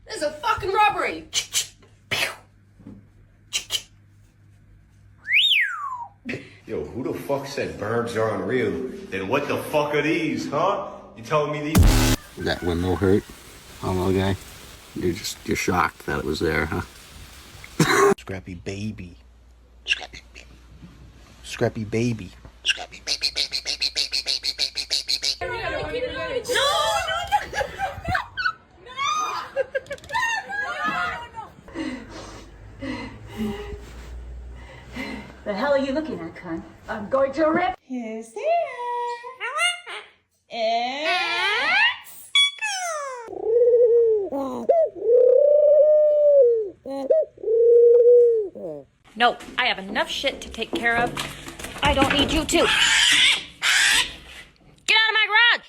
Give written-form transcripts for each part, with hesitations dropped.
This is a fucking robbery. Yo, who the fuck said birds are unreal? Then what the fuck are these, huh? You telling me these? That windmill hurt? Oh, little guy. You're shocked that it was there, huh? Scrappy baby. Scrappy baby. Scrappy baby. Scrappy baby, baby, baby, baby, baby, baby, baby, baby. The hell are you looking at, cunt? I'm going to rip His hair. It's... No, I have enough shit to take care of. I don't need you to. Get out of my garage!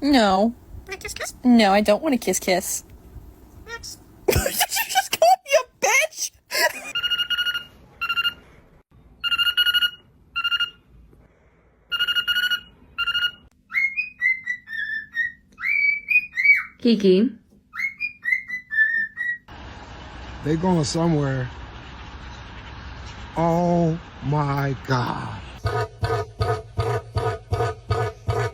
No. No, I don't want to kiss kiss. You just called me a bitch! Kiki. They going somewhere. Oh my God.